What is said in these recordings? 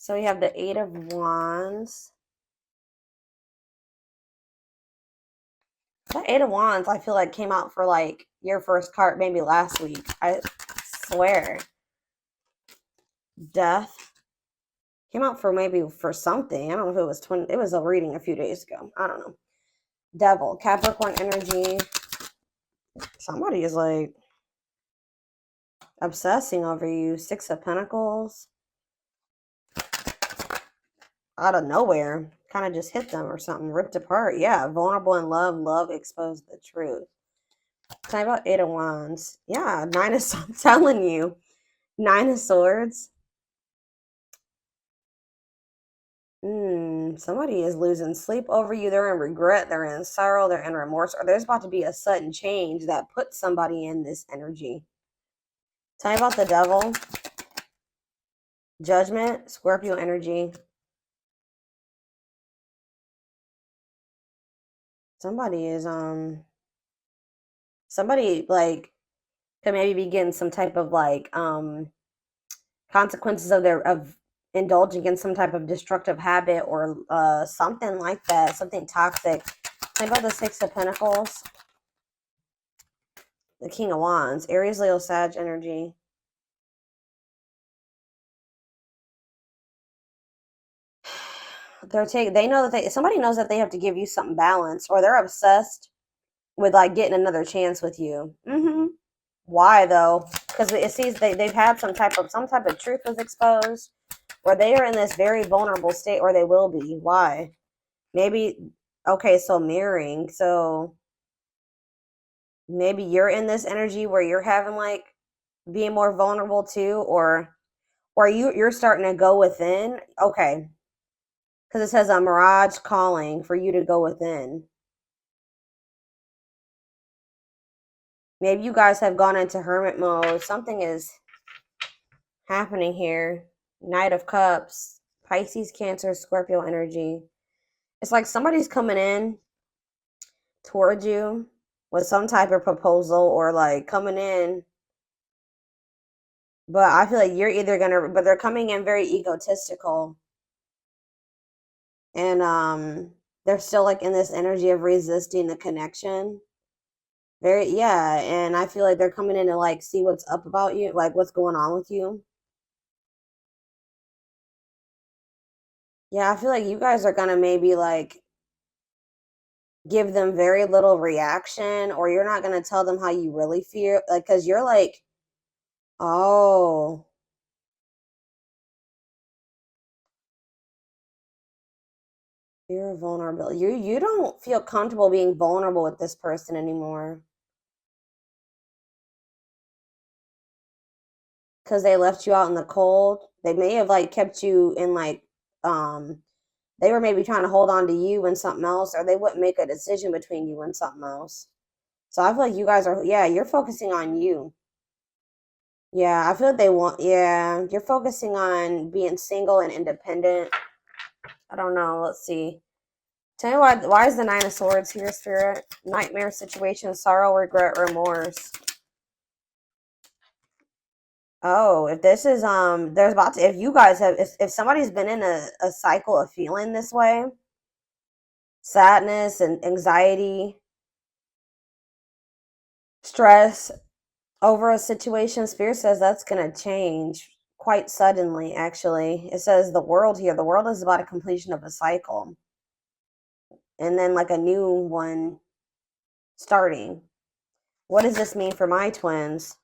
So we have the Eight of Wands. That Eight of Wands, I feel like came out for like your first card maybe last week. I swear. Death came out for maybe for something. I don't know if it was it was a reading a few days ago. I don't know. Devil, Capricorn energy. Somebody is like obsessing over you. Six of Pentacles. Out of nowhere. Kind of just hit them or something. Ripped apart. Yeah. Vulnerable in love. Love exposed the truth. Talking about Eight of Wands. Yeah. Nine of I'm telling you. Nine of Swords. Somebody is losing sleep over you. They're in regret. They're in sorrow. They're in remorse. Or there's about to be a sudden change that puts somebody in this energy. Tell me about the Devil. Judgment. Scorpio energy. Somebody is, somebody, like, could maybe be getting some type of, like, consequences of indulging in some type of destructive habit or something like that, something toxic. Think about the Six of Pentacles, the King of Wands, Aries, Leo, Sag energy. They know that somebody knows that they have to give you something balanced, or they're obsessed with like getting another chance with you. Why though? Because it seems they've had some type of truth was exposed, or they are in this very vulnerable state, or they will be. Why? Maybe, okay, so mirroring. So maybe you're in this energy where you're having like being more vulnerable too, or you're starting to go within. Okay, because it says a mirage calling for you to go within. Maybe you guys have gone into hermit mode. Something is happening here. Knight of Cups, Pisces, Cancer, Scorpio energy. It's like somebody's coming in towards you with some type of proposal, or like coming in, but I feel like you're either gonna, but they're coming in very egotistical, and they're still like in this energy of resisting the connection. Very, yeah, and I feel like they're coming in to like see what's up about you, like what's going on with you. Yeah, I feel like you guys are gonna maybe like give them very little reaction, or you're not gonna tell them how you really feel, like, because you're like, oh, you're vulnerable. You don't feel comfortable being vulnerable with this person anymore because they left you out in the cold. They may have like kept you in like, they were maybe trying to hold on to you and something else, or they wouldn't make a decision between you and something else. So I feel like you guys are, yeah, you're focusing on you. Yeah, I feel like they want, yeah, you're focusing on being single and independent. I don't know. Let's see. Tell me why is the Nine of Swords here, Spirit? Nightmare situation, sorrow, regret, remorse. Oh, if this is there's about to, if you guys have, if somebody's been in a cycle of feeling this way, sadness and anxiety, stress over a situation, Spirit says that's gonna change quite suddenly, actually. It says the world here. The world is about a completion of a cycle. And then like a new one starting. What does this mean for my twins?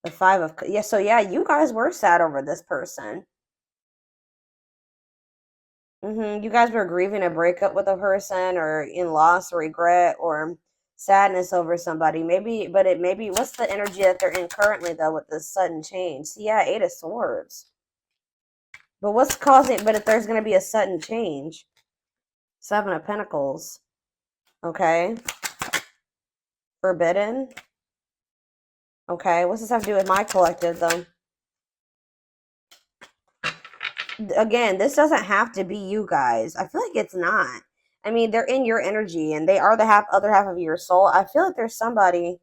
The Five of, yeah, so yeah, you guys were sad over this person. You guys were grieving a breakup with a person, or in loss or regret or sadness over somebody. Maybe, but it maybe, what's the energy that they're in currently though with this sudden change? See, yeah, Eight of Swords. But what's causing, but if there's going to be a sudden change? Seven of Pentacles. Okay. Forbidden. Okay, what's this have to do with my collective though? Again, this doesn't have to be you guys. I feel like it's not. I mean, they're in your energy and they are the other half of your soul. I feel like there's somebody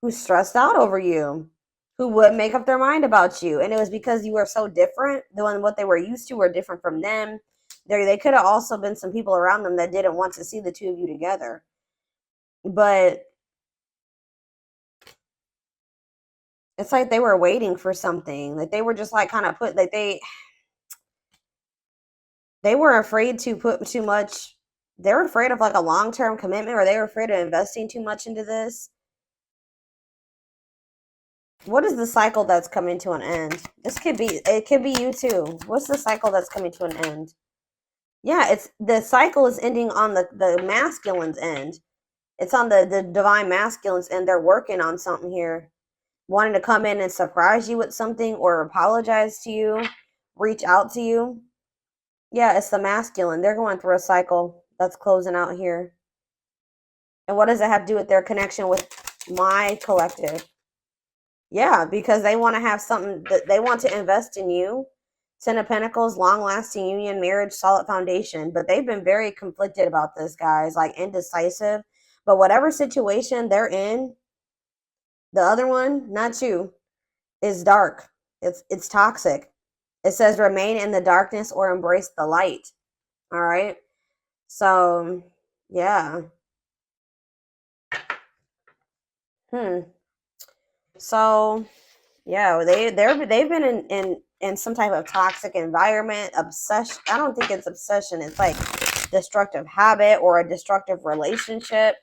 who's stressed out over you. who would make up their mind about you. And it was because you were so different than what they were used to, or different from them. They could have also been some people around them that didn't want to see the two of you together. But it's like they were waiting for something. Like they were just like kind of put, like they were afraid to put too much. They were afraid of like a long-term commitment, or they were afraid of investing too much into this. What is the cycle that's coming to an end? It could be you too. What's the cycle that's coming to an end? Yeah, it's the cycle is ending on the masculine's end. It's on the divine masculine's end. They're working on something here. Wanting to come in and surprise you with something, or apologize to you, reach out to you. Yeah, it's the masculine. They're going through a cycle that's closing out here. And what does it have to do with their connection with my collective? Yeah, because they want to have something that they want to invest in you. Ten of Pentacles, long-lasting union, marriage, solid foundation. But they've been very conflicted about this, guys, like indecisive. But whatever situation they're in, the other one, not you, is dark. It's toxic. It says remain in the darkness or embrace the light. All right. So, yeah. So, yeah, they've been in some type of toxic environment, obsession. I don't think it's obsession. It's like destructive habit or a destructive relationship,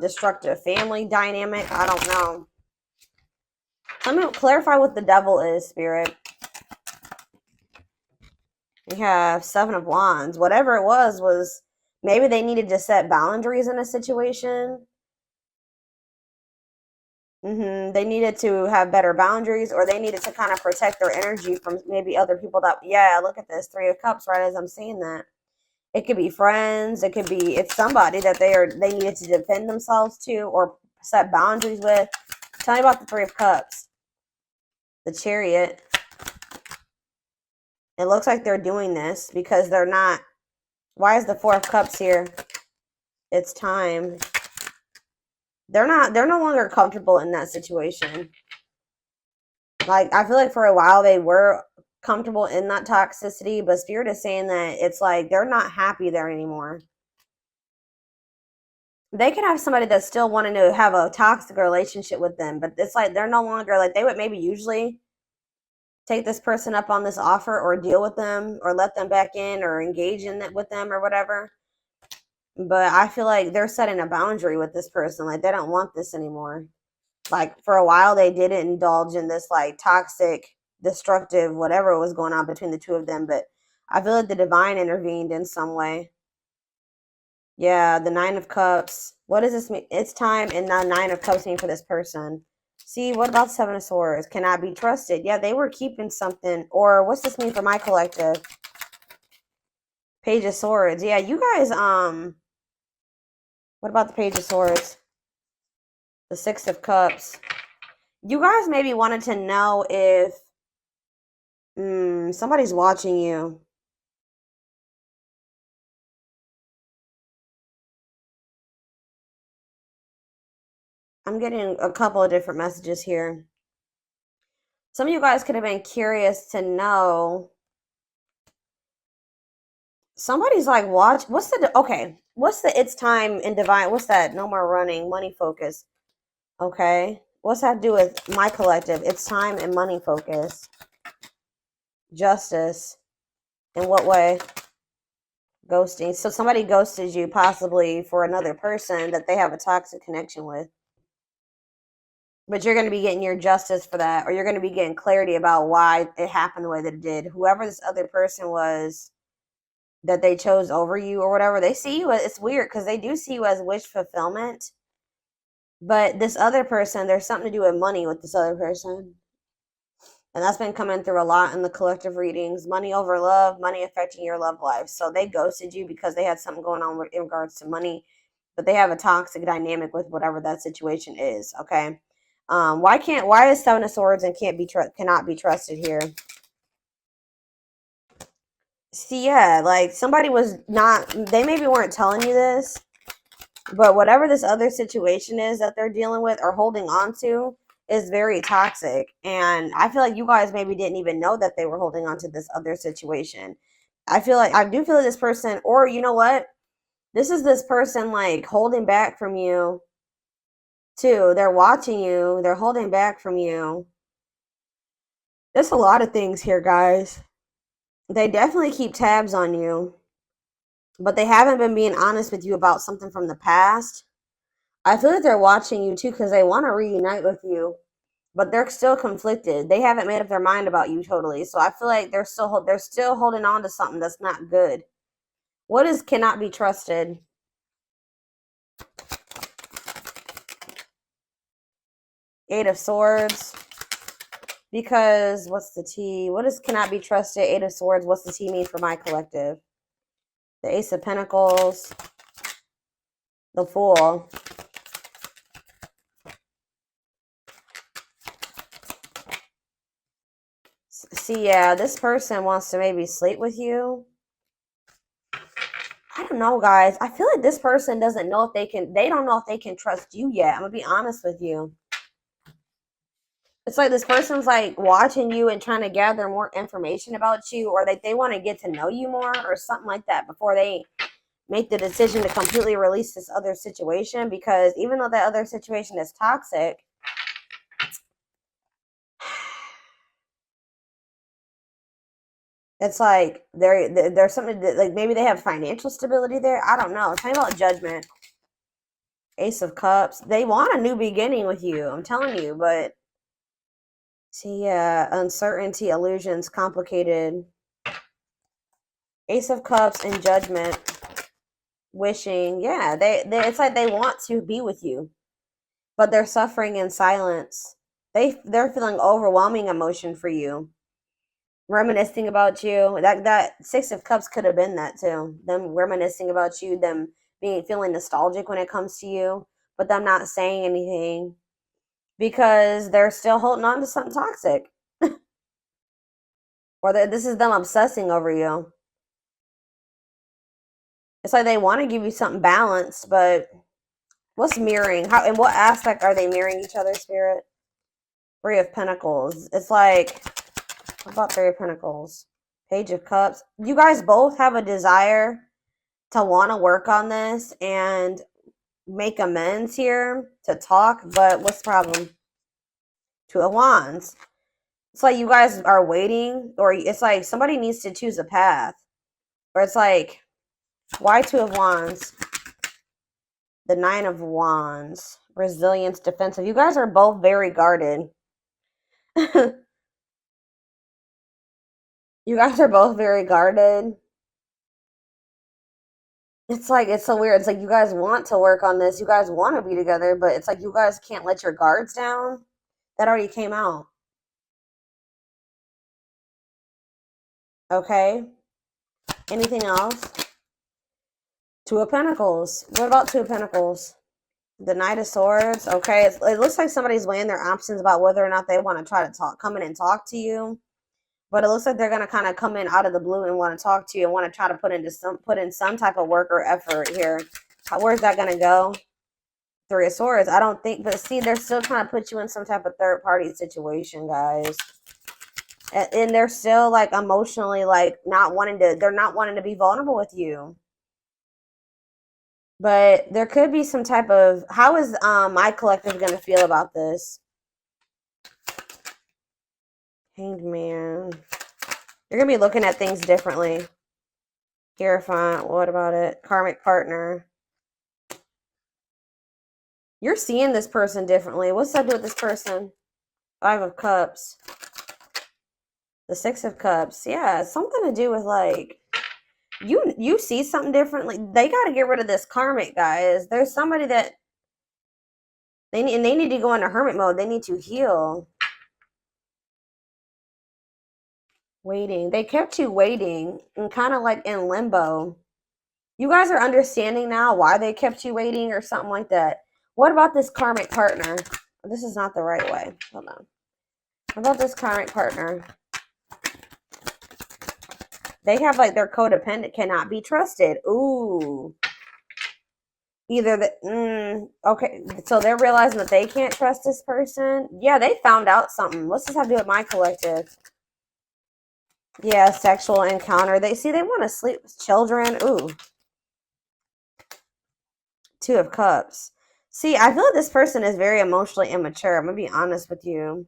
destructive family dynamic. I don't know. Let me clarify what the devil is, Spirit. We have Seven of Wands. Whatever it was maybe they needed to set boundaries in a situation. They needed to have better boundaries, or they needed to kind of protect their energy from maybe other people that, yeah, look at this, Three of Cups, right as I'm saying that. It could be friends. It could be, it's somebody that they needed to defend themselves to or set boundaries with. Tell me about the Three of Cups. The Chariot. It looks like they're doing this because they're not. Why is the Four of Cups here? It's time. They're no longer comfortable in that situation. Like, I feel like for a while they were comfortable in that toxicity, but Spirit is saying that it's like they're not happy there anymore. They could have somebody that's still wanting to have a toxic relationship with them, but it's like they're no longer, like, they would maybe usually take this person up on this offer or deal with them or let them back in or engage in it with them or whatever. But I feel like they're setting a boundary with this person. Like, they don't want this anymore. Like, for a while, they didn't indulge in this, like, toxic, destructive, whatever was going on between the two of them. But I feel like the divine intervened in some way. Yeah, the Nine of Cups. What does this mean? It's time, and now Nine of Cups mean for this person. See, what about Seven of Swords? Cannot be trusted. Yeah, they were keeping something. Or what's this mean for my collective? Page of Swords. Yeah, you guys, what about the Page of Swords? The Six of Cups. You guys maybe wanted to know if somebody's watching you. I'm getting a couple of different messages here. Some of you guys could have been curious to know. Somebody's like, watch. What's the it's time in divine? What's that? No more running. Money focus. Okay. What's that to do with my collective? It's time and money focus. Justice. In what way? Ghosting. So somebody ghosted you possibly for another person that they have a toxic connection with. But you're going to be getting your justice for that, or you're going to be getting clarity about why it happened the way that it did. Whoever this other person was that they chose over you or whatever, they see you. It's weird because they do see you as wish fulfillment. But this other person, there's something to do with money with this other person. And that's been coming through a lot in the collective readings. Money over love, money affecting your love life. So they ghosted you because they had something going on in regards to money. But they have a toxic dynamic with whatever that situation is, okay? Why is Seven of Swords and cannot be trusted here? See, yeah, like somebody was not, they maybe weren't telling you this, but whatever this other situation is that they're dealing with or holding on to, is very toxic. And I feel like you guys maybe didn't even know that they were holding on to this other situation. I do feel like this person, or you know what? This is this person like holding back from you too. They're watching you, they're holding back from you. There's a lot of things here, guys. They definitely keep tabs on you, but they haven't been being honest with you about something from the past. I feel like they're watching you too because they want to reunite with you, but they're still conflicted. They haven't made up their mind about you totally. So I feel like they're still holding on to something that's not good. What is cannot be trusted? Eight of Swords. Because what's the T? What is cannot be trusted? Eight of Swords. What's the T mean for my collective? The Ace of Pentacles. The Fool. See, yeah, this person wants to maybe sleep with you. I don't know, guys. I feel like this person doesn't know if they don't know if they can trust you yet. I'm going to be honest with you. It's like this person's like watching you and trying to gather more information about you, or like they want to get to know you more or something like that before they make the decision to completely release this other situation. Because even though that other situation is toxic, it's like there's something that, like maybe they have financial stability there. I don't know. Tell me about Judgment. Ace of Cups. They want a new beginning with you. I'm telling you, but see, yeah, uncertainty, illusions, complicated. Ace of Cups and Judgment. Wishing, yeah, they it's like they want to be with you, but they're suffering in silence. They're feeling overwhelming emotion for you, reminiscing about you. That Six of Cups could have been that too. Them reminiscing about you, them feeling nostalgic when it comes to you, but them not saying anything because they're still holding on to something toxic. Or this is them obsessing over you. It's like they want to give you something balanced, but what's mirroring? How, in what aspect are they mirroring each other, Spirit? Three of Pentacles. It's like, what about Three of Pentacles? Page of Cups. You guys both have a desire to want to work on this and make amends here, to talk, but what's the problem? Two of Wands. It's like you guys are waiting, or it's like somebody needs to choose a path. Or it's like, why Two of Wands? The Nine of Wands. Resilience, defensive. You guys are both very guarded. You guys are both very guarded. It's like, it's so weird. It's like you guys want to work on this. You guys want to be together, but it's like you guys can't let your guards down. That already came out. Okay. Anything else? Two of Pentacles. What about Two of Pentacles? The Knight of Swords. Okay. It looks like somebody's weighing their options about whether or not they want to try to come in and talk to you. But it looks like they're going to kind of come in out of the blue and want to talk to you and want to try to put in some type of work or effort here. Where's that going to go? Three of Swords. I don't think, but see, they're still trying to put you in some type of third party situation, guys. And they're still like emotionally like they're not wanting to be vulnerable with you. But there could be some type of, how is my collective going to feel about this? Hanged Man. You're going to be looking at things differently. Hierophant. What about it? Karmic partner. You're seeing this person differently. What's that do with this person? Five of Cups. The Six of Cups. Yeah, something to do with like, you see something differently. They got to get rid of this karmic, guys. There's somebody that they need to go into hermit mode. They need to heal. Waiting. They kept you waiting and kind of like in limbo. You guys are understanding now why they kept you waiting or something like that. What about this karmic partner? This is not the right way. Hold on. What about this karmic partner? They have like their codependent, cannot be trusted. Ooh. Either okay, so they're realizing that they can't trust this person. Yeah, they found out something. What's this have to do with my collective? Yeah, sexual encounter. They want to sleep with children. Ooh, Two of Cups. See, I feel like this person is very emotionally immature. I'm gonna be honest with you.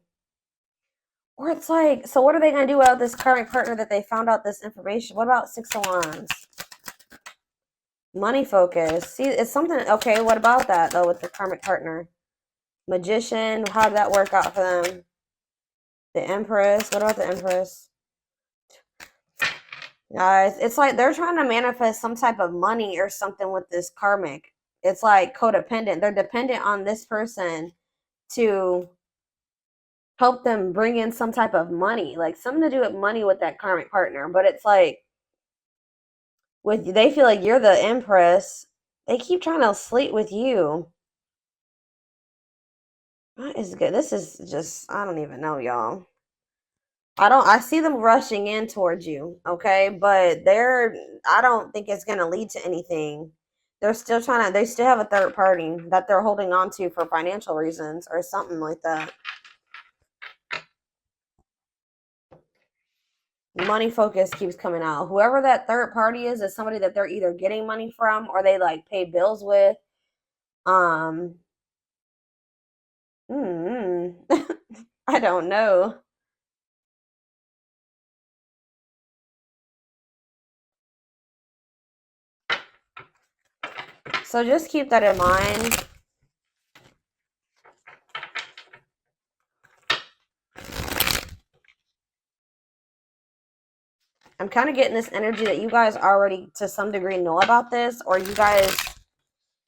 Or it's like, so what are they gonna do about this karmic partner that they found out this information? What about Six of Wands? Money focus. See, it's something. Okay, what about that though with the karmic partner? Magician. How did that work out for them? The Empress. What about the Empress? Guys, it's like they're trying to manifest some type of money or something with this karmic. It's like codependent. They're dependent on this person to help them bring in some type of money, like something to do with money with that karmic partner. But it's like they feel like you're the Empress. They keep trying to sleep with you. That is good. This is just, I don't even know, y'all. I see them rushing in towards you, okay? But I don't think it's going to lead to anything. They still have a third party that they're holding on to for financial reasons or something like that. Money focus keeps coming out. Whoever that third party is somebody that they're either getting money from or they like pay bills with. I don't know. So just keep that in mind. I'm kind of getting this energy that you guys already to some degree know about this, or you guys,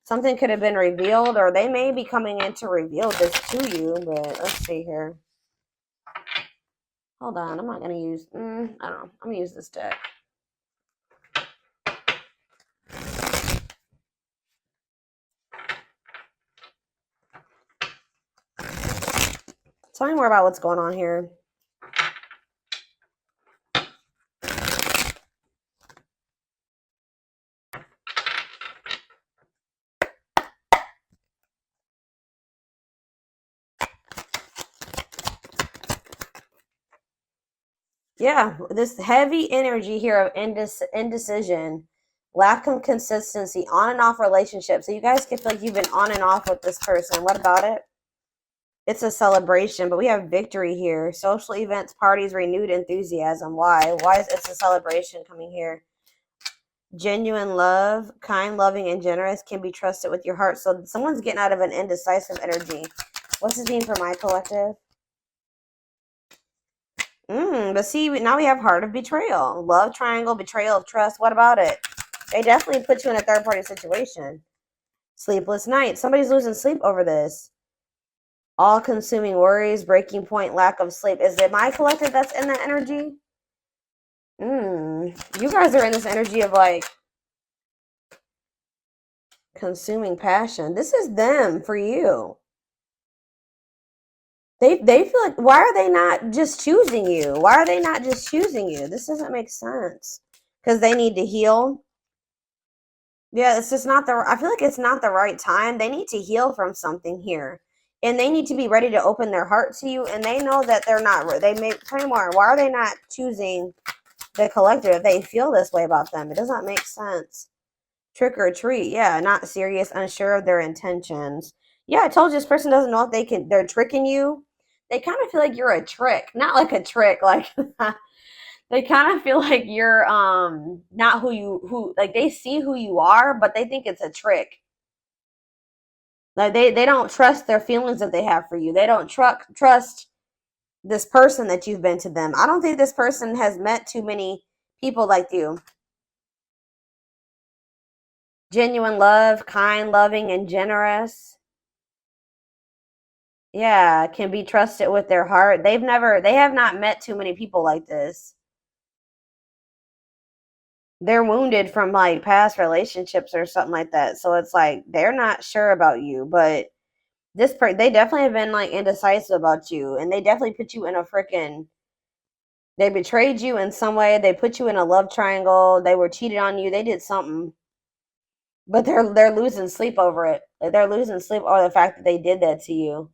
something could have been revealed, or they may be coming in to reveal this to you. But let's see here. Hold on, I'm not going to use, I don't know. I'm going to use this deck. Tell me more about what's going on here. Yeah, this heavy energy here of indecision, lack of consistency, on and off relationships. So you guys can feel like you've been on and off with this person. What about it? It's a celebration, but we have victory here. Social events, parties, renewed enthusiasm. Why? Why is it's a celebration coming here? Genuine love, kind, loving, and generous, can be trusted with your heart. So someone's getting out of an indecisive energy. What's this mean for my collective? But see, now we have heart of betrayal, love triangle, betrayal of trust. What about it? They definitely put you in a third party situation. Sleepless night. Somebody's losing sleep over this. All consuming worries, breaking point, lack of sleep. Is it my collective that's in that energy? You guys are in this energy of like consuming passion. This is them for you. They feel like, why are they not just choosing you? Why are they not just choosing you? This doesn't make sense. Because they need to heal. Yeah, it's just not I feel like it's not the right time. They need to heal from something here. And they need to be ready to open their heart to you. And they know that they're not, they may play more. Why are they not choosing the collective if they feel this way about them? It does not make sense. Trick or treat. Yeah, not serious, unsure of their intentions. Yeah, I told you this person doesn't know if they're tricking you. They kind of feel like you're a trick. Not like a trick, like they kind of feel like you're not who like they see who you are, but they think it's a trick. Like they don't trust their feelings that they have for you. They don't trust this person that you've been to them. I don't think this person has met too many people like you. Genuine love, kind, loving, and generous. Yeah, can be trusted with their heart. They have not met too many people like this. They're wounded from like past relationships or something like that. So it's like they're not sure about you, but they definitely have been like indecisive about you, and they definitely put you in a freaking, they betrayed you in some way. They put you in a love triangle. They were cheated on you. They did something. But they're losing sleep over it. Like, they're losing sleep over the fact that they did that to you.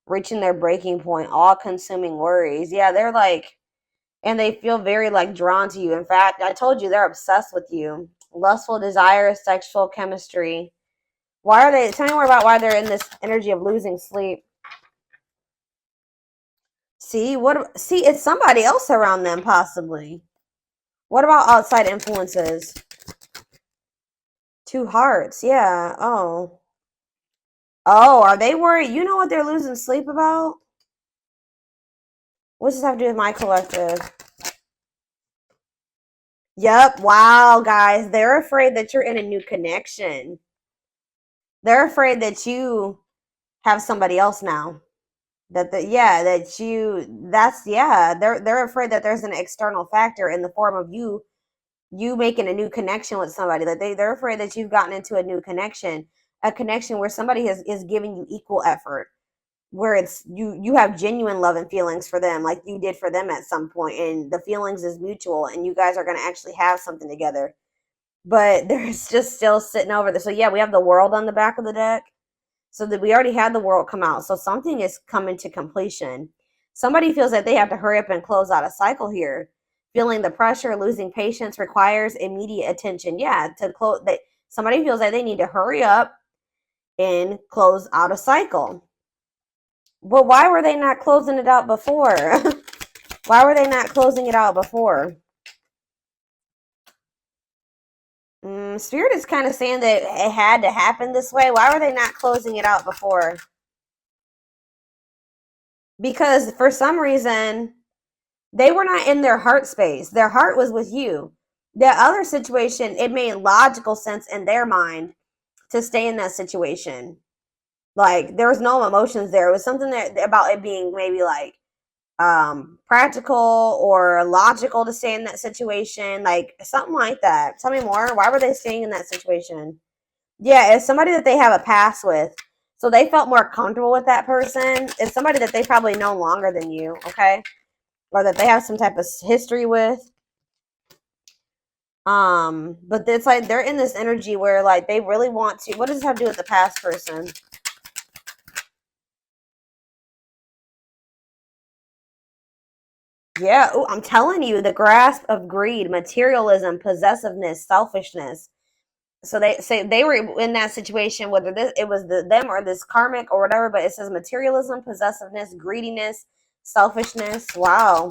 Reaching their breaking point, all consuming worries. Yeah, they're like, and they feel very like drawn to you. In fact, I told you they're obsessed with you. Lustful desire, sexual chemistry. Why are they? Tell me more about why they're in this energy of losing sleep. See what? See, it's somebody else around them, possibly. What about outside influences? Two hearts. Yeah. Oh. Oh, are they worried? You know what they're losing sleep about? What does this have to do with my collective? Yep. Wow, guys. They're afraid that you're in a new connection. They're afraid that you have somebody else now. They're afraid that there's an external factor in the form of you making a new connection with somebody. That they're afraid that you've gotten into a new connection, a connection where somebody is giving you equal effort, where it's you have genuine love and feelings for them like you did for them at some point, and the feelings is mutual and you guys are going to actually have something together. But there's just still sitting over there. So yeah, we have the World on the back of the deck. So that we already had the World come out. So something is coming to completion. Somebody feels that they have to hurry up and close out a cycle here. Feeling the pressure, losing patience requires immediate attention. Yeah, to close that, somebody feels like they need to hurry up and close out a cycle. But why were they not closing it out before? Why were they not closing it out before? Spirit is kind of saying that it had to happen this way. Why were they not closing it out before? Because for some reason, they were not in their heart space. Their heart was with you. The other situation, it made logical sense in their mind to stay in that situation. Like, there was no emotions there. It was something that about it being maybe like practical or logical to stay in that situation, like something like that. Tell me more. Why were they staying in that situation? Yeah, it's somebody that they have a past with, so they felt more comfortable with that person. It's somebody that they probably know longer than you, okay, or that they have some type of history with. But it's like they're in this energy where like they really want to. What does this have to do with the past person? Yeah, ooh, I'm telling you, the grasp of greed, materialism, possessiveness, selfishness. So they say they were in that situation, whether it was them or this karmic or whatever, but it says materialism, possessiveness, greediness, selfishness. Wow.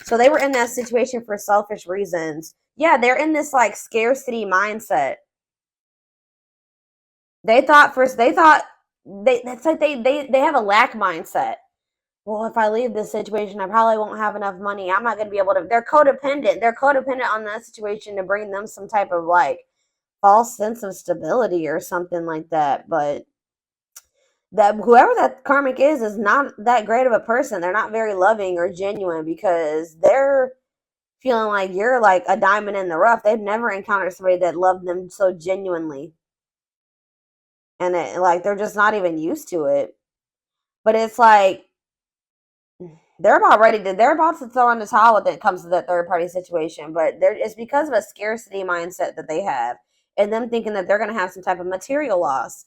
So they were in that situation for selfish reasons. Yeah, they're in this like scarcity mindset. They thought that's like they have a lack mindset. Well, if I leave this situation, I probably won't have enough money. I'm not going to be able to. They're codependent. They're codependent on that situation to bring them some type of like false sense of stability or something like that. But that whoever that karmic is not that great of a person. They're not very loving or genuine because they're feeling like you're like a diamond in the rough. They've never encountered somebody that loved them so genuinely, and like they're just not even used to it. But it's like they're about to throw in the towel when it comes to that third party situation. But it's because of a scarcity mindset that they have, and them thinking that they're going to have some type of material loss.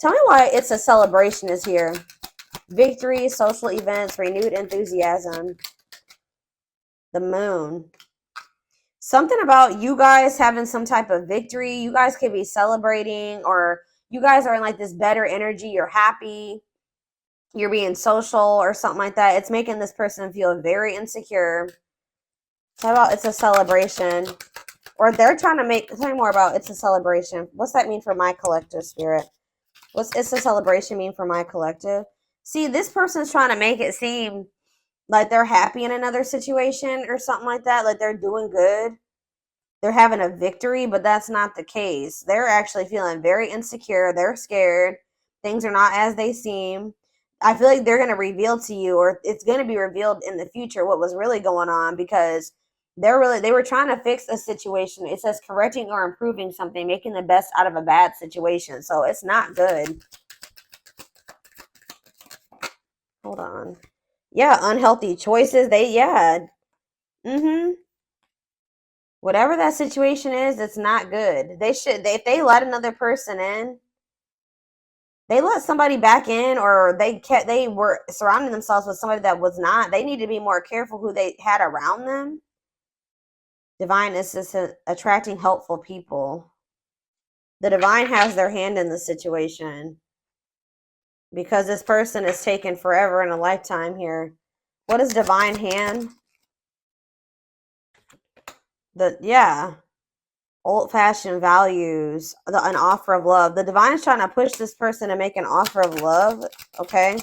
Tell me why it's a celebration is here. Victory, social events, renewed enthusiasm. The moon. Something about you guys having some type of victory. You guys could be celebrating, or you guys are in like this better energy. You're happy. You're being social or something like that. It's making this person feel very insecure. How about it's a celebration? Or they're trying to make, tell me more about it's a celebration. What's that mean for my collective spirit? What's it's a celebration mean for my collective? See, this person's trying to make it seem like they're happy in another situation or something like that, like they're doing good. They're having a victory, but that's not the case. They're actually feeling very insecure. They're scared. Things are not as they seem. I feel like they're going to reveal to you, or it's going to be revealed in the future what was really going on, because they were trying to fix a situation. It says correcting or improving something, making the best out of a bad situation. So it's not good. Hold on. Yeah, unhealthy choices. Yeah. Mm-hmm. Whatever that situation is, it's not good. If they let another person in, they let somebody back in, or they were surrounding themselves with somebody that was not. They need to be more careful who they had around them. Divine assistant attracting helpful people. The divine has their hand in the situation because this person is taken forever in a lifetime here. What is divine hand? Yeah. Old-fashioned values, an offer of love. The divine's trying to push this person to make an offer of love, okay?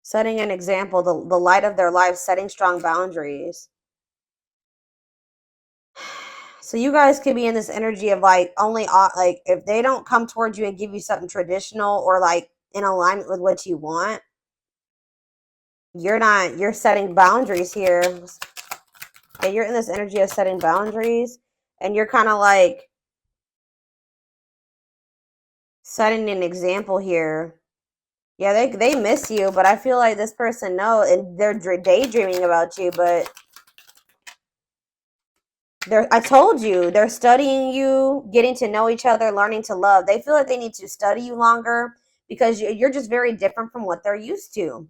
Setting an example, the light of their life, setting strong boundaries. So you guys could be in this energy of like only like if they don't come towards you and give you something traditional or like in alignment with what you want, you're setting boundaries here. Okay, you're in this energy of setting boundaries, and you're kind of like setting an example here. Yeah, they miss you, but I feel like this person knows, and they're daydreaming about you, but I told you, they're studying you, getting to know each other, learning to love. They feel like they need to study you longer because you're just very different from what they're used to.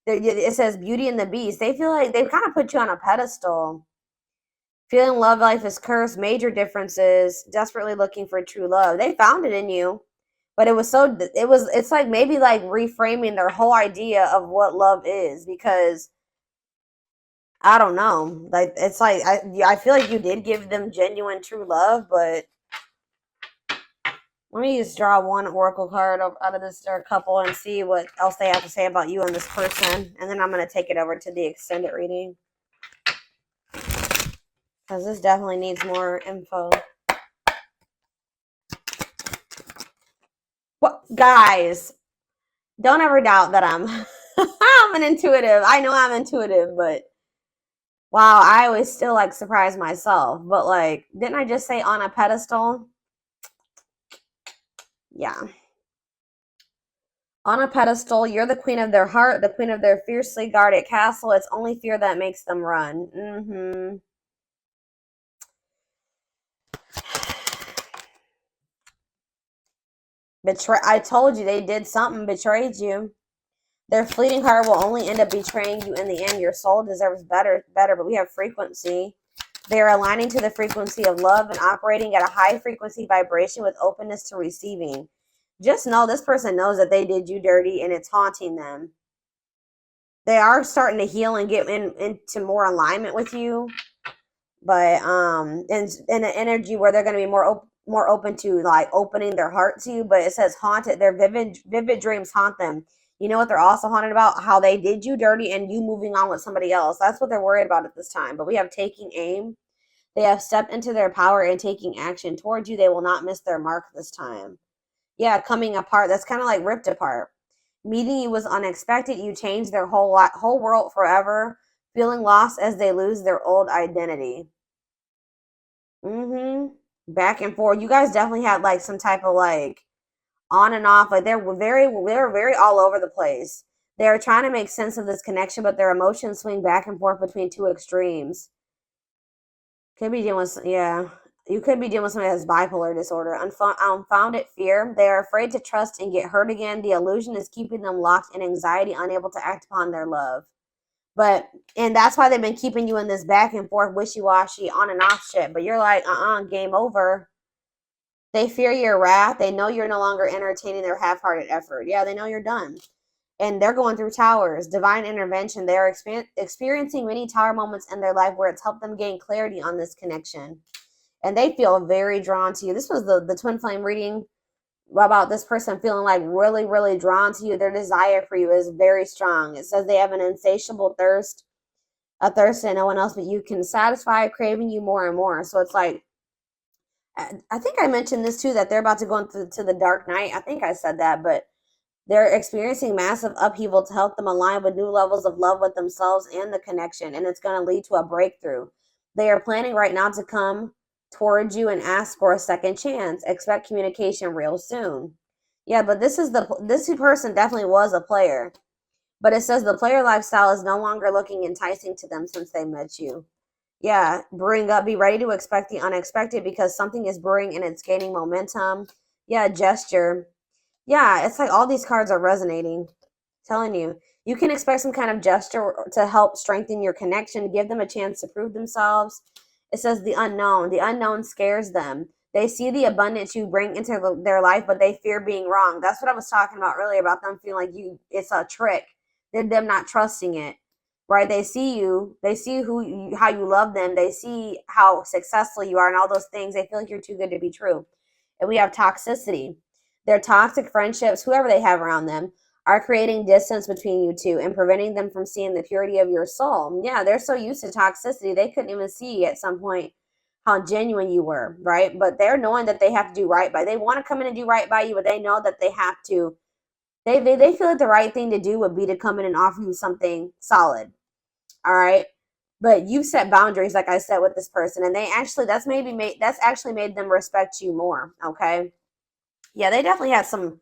It says Beauty and the Beast. They feel like they've kind of put you on a pedestal. Feeling love life is cursed, major differences, desperately looking for true love. They found it in you, but it's like maybe like reframing their whole idea of what love is, because I don't know. Like it's like I feel like you did give them genuine true love, but let me just draw one oracle card out of this couple and see what else they have to say about you and this person, and then I'm going to take it over to the extended reading because this definitely needs more info. What, guys? Don't ever doubt that I'm I'm an intuitive. I know I'm intuitive, but wow, I always still like surprise myself. But like, didn't I just say on a pedestal? Yeah. On a pedestal, you're the queen of their heart, the queen of their fiercely guarded castle. It's only fear that makes them run. I told you they did something, betrayed you. Their fleeting heart will only end up betraying you in the end. Your soul deserves better, but we have frequency. They are aligning to the frequency of love and operating at a high frequency vibration with openness to receiving. Just know this person knows that they did you dirty and it's haunting them. They are starting to heal and get into more alignment with you, but in an energy where they're going to be more open to like opening their heart to you. But it says haunted. Their vivid dreams haunt them. You know what they're also haunted about? How they did you dirty and you moving on with somebody else. That's what they're worried about at this time. But we have taking aim. They have stepped into their power and taking action towards you. They will not miss their mark this time. Yeah, coming apart. That's kind of like ripped apart. Meeting you was unexpected. You changed their whole world forever. Feeling lost as they lose their old identity. Back and forth. You guys definitely had like some type of like on and off. Like they were very all over the place. They're trying to make sense of this connection, but their emotions swing back and forth between two extremes. Could be dealing with, yeah. You could be dealing with somebody that has bipolar disorder. Unfounded fear. They are afraid to trust and get hurt again. The illusion is keeping them locked in anxiety, unable to act upon their love. And that's why they've been keeping you in this back and forth, wishy-washy, on and off shit. But you're like, game over. They fear your wrath. They know you're no longer entertaining their half-hearted effort. Yeah, they know you're done. And they're going through towers. Divine intervention. They are experiencing many tower moments in their life where it's helped them gain clarity on this connection. And they feel very drawn to you. This was the twin flame reading about this person feeling like really, really drawn to you. Their desire for you is very strong. It says they have an insatiable thirst, a thirst that no one else but you can satisfy, craving you more and more. So it's like, I think I mentioned this too, that they're about to go into the dark night. I think I said that, but they're experiencing massive upheaval to help them align with new levels of love with themselves and the connection. And it's going to lead to a breakthrough. They are planning right now to come towards you and ask for a second chance. Expect communication real soon. Yeah, but this person definitely was a player. But it says the player lifestyle is no longer looking enticing to them since they met you. Yeah, brewing up. Be ready to expect the unexpected because something is brewing and it's gaining momentum. Yeah, gesture. Yeah, it's like all these cards are resonating. Telling you, you can expect some kind of gesture to help strengthen your connection, give them a chance to prove themselves. It says the unknown. The unknown scares them. They see the abundance you bring into their life, but they fear being wrong. That's what I was talking about earlier about them feeling like it's a trick. They're them not trusting it, right? They see you. They see how you love them. They see how successful you are and all those things. They feel like you're too good to be true. And we have toxicity. Their toxic friendships, whoever they have around them, are creating distance between you two and preventing them from seeing the purity of your soul. Yeah, they're so used to toxicity, they couldn't even see at some point how genuine you were, right? But they're knowing that they have to do right by. They want to come in and do right by you, but they know that they have to. They feel like the right thing to do would be to come in and offer you something solid. All right. But you've set boundaries, like I said, with this person, and that's actually made them respect you more. Okay. Yeah, they definitely had some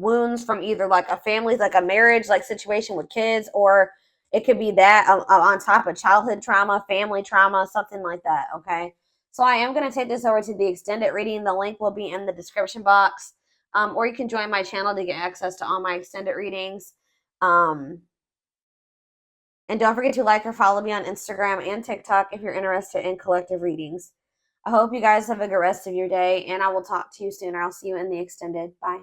wounds from either like a family, like a marriage, like situation with kids, or it could be that on top of childhood trauma, family trauma, something like that. Okay, so I am going to take this over to the extended reading. The link will be in the description box, or you can join my channel to get access to all my extended readings. Um, and don't forget to like or follow me on Instagram and TikTok if you're interested in collective readings. I hope you guys have a good rest of your day, and I will talk to you soon. I'll see you in the extended. Bye.